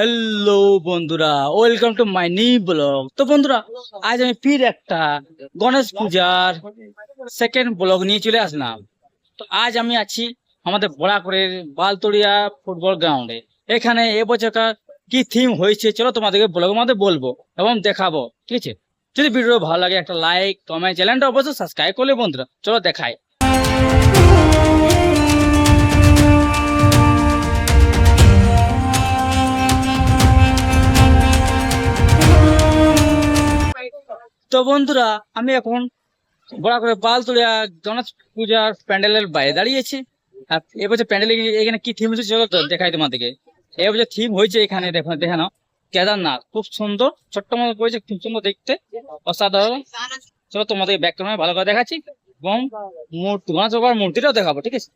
Hello বন্ধুরা, welcome to my new blog. তো বন্ধুরা, আজ আমি ফির একটা গণেশ পূজার সেকেন্ড ব্লগ নিয়ে চলে আসলাম। তো আজ আমি আছি আমাদের বড়াকরের বালতড়িয়া ফুটবল গ্রাউন্ডে। এখানে এবছরকার কি থিম হয়েছে চলো তোমাদেরকে ব্লগের মধ্যে বলবো এবং দেখাবো, ঠিক আছে? যদি ভিডিও ভালো লাগে একটা লাইক কমেন্ট, চ্যানেলটা অবশ্যই সাবস্ক্রাইব করলে বন্ধুরা। চলো দেখাই। তো বন্ধুরা, আমি এখন বড় করে বালতড়িয়া গণেশ পূজার প্যান্ডেলের বাইরে দাঁড়িয়েছি। আর এবছর প্যান্ডেলে এখানে কি থিম হয়েছে চলো তো দেখাই তোমাদেরকে। এবছর থিম হয়েছে এখানে দেখে নাও, কেদারনাথ। খুব সুন্দর, ছোট্ট মতো করেছে, খুব সুন্দর দেখতে, অসাধারণ। চলো তোমাদেরকে ব্যাকগ্রাউন্ডে ভালো করে দেখাচ্ছি এবং মূর্তি গণেশ বাবার মূর্তিটাও দেখাবো, ঠিক আছে?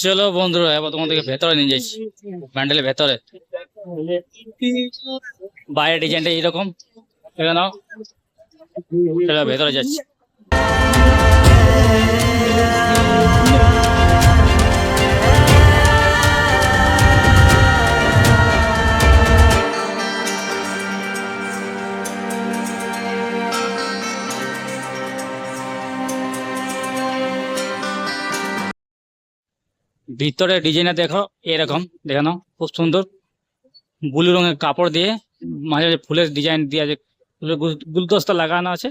চলো বন্ধুরা, এবার তোমাদেরকে ভেতরে নিয়ে যাচ্ছি, প্যান্ডেলের ভেতরে। বাইরে ডিজাইনটা এইরকম, নাও। চলো ভেতরে যাচ্ছি। ভিতরে ডিজাইনটা দেখো, এরকম দেখে নাও, খুব সুন্দর। ব্লু রঙের কাপড় দিয়ে মাঝে ফুলের ডিজাইন দিয়ে আছে, গুলদস্তা লাগানো আছে।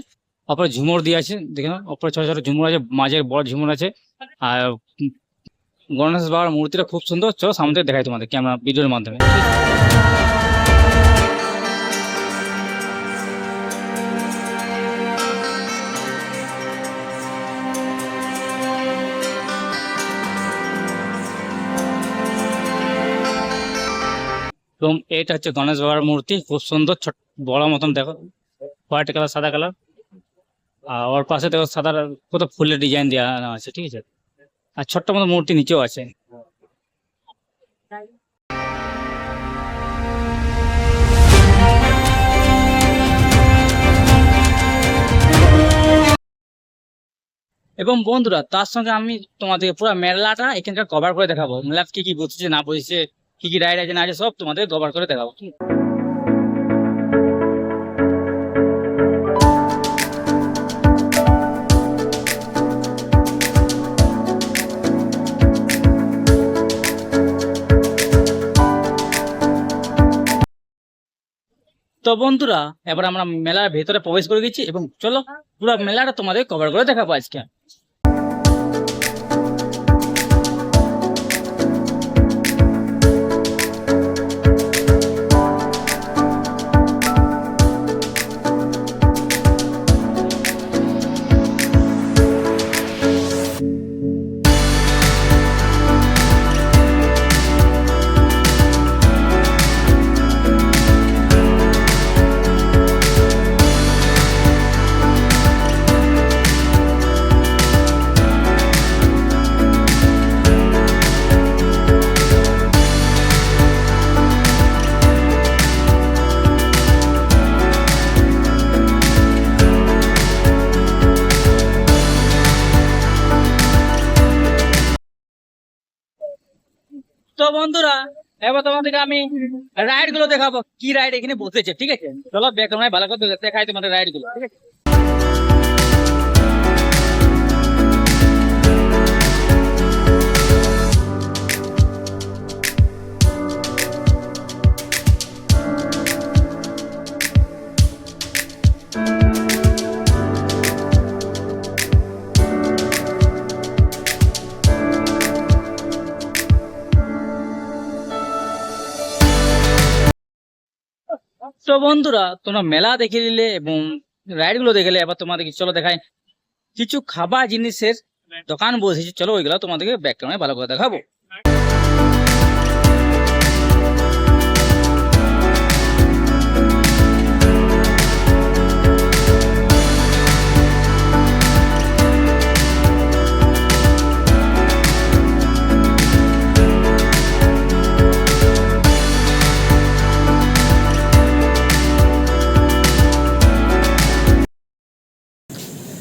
অপরে ঝুমুর দিয়ে আছে, দেখে নাও, অপরে ছোট ছোট ঝুমুর আছে, মাঝে বড় ঝুমুর আছে। আর গণেশ বাবার মূর্তিটা খুব সুন্দর। চলো সামনে থেকে দেখাই তোমাদের ক্যামেরা ভিডিওর মাধ্যমে। এবং এটা হচ্ছে গণেশ বাবার মূর্তি, খুব সুন্দর, ছোট বড় মতন দেখো, হোয়াইট কালার সাদা কালার। আর ওর পাশে দেখো সাদা কত ফুলের ডিজাইন দেওয়া আছে, ঠিক আছে? আর ছোট্ট মতো মূর্তি নিচেও আছে। এবং বন্ধুরা, তার সঙ্গে আমি তোমাদের পুরো মেলাটা এখানকার কভার করে দেখাবো। মেলা কি কি বসেছে না বসেছে, কি কি রাইড আছে না আছে, সব তোমাদের কভার করে দেখাবো। তো বন্ধুরা, এবার আমরা মেলার ভেতরে প্রবেশ করে গেছি এবং চলো পুরো মেলাটা তোমাদের কভার করে দেখাবো আজকে। তো বন্ধুরা, এবার তোমাদেরকে আমি রাইড গুলো দেখাবো, কি রাইড এখানে বসেছে, ঠিক আছে? চলো ব্যাকগ্রাউন্ডে ভালো করে দেখাই তোমাদের রাইড গুলো, ঠিক আছে? তো বন্ধুরা, তোমরা মেলা দেখে নিলে এবং রাইড গুলো দেখে নিলে, এবার তোমাদেরকে চলো দেখাই কিছু খাবার জিনিসের দোকান বসেছে। চলো ওইগুলো তোমাদেরকে ব্যাকগ্রাউন্ডে ভালো করে দেখাবো।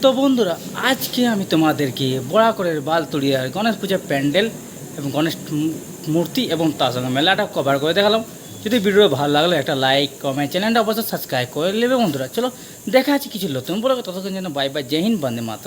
তো বন্ধুরা, আজকে আমি তোমাদেরকে বড়াকরের বালতুড়িয়ার গণেশ পূজার প্যান্ডেল এবং গণেশ মূর্তি এবং তার সঙ্গে মেলাটা কভার করে দেখালাম। যদি ভিডিও ভালো লাগলে একটা লাইক কমেন্ট, চ্যানেলটা অবশ্যই সাবস্ক্রাইব করে নেবে বন্ধুরা। চলো দেখা আছে কিছু নতুন বলে, ততক্ষণ যেন বাই বাই, জয় হিন্দ, বন্দে মাতরম।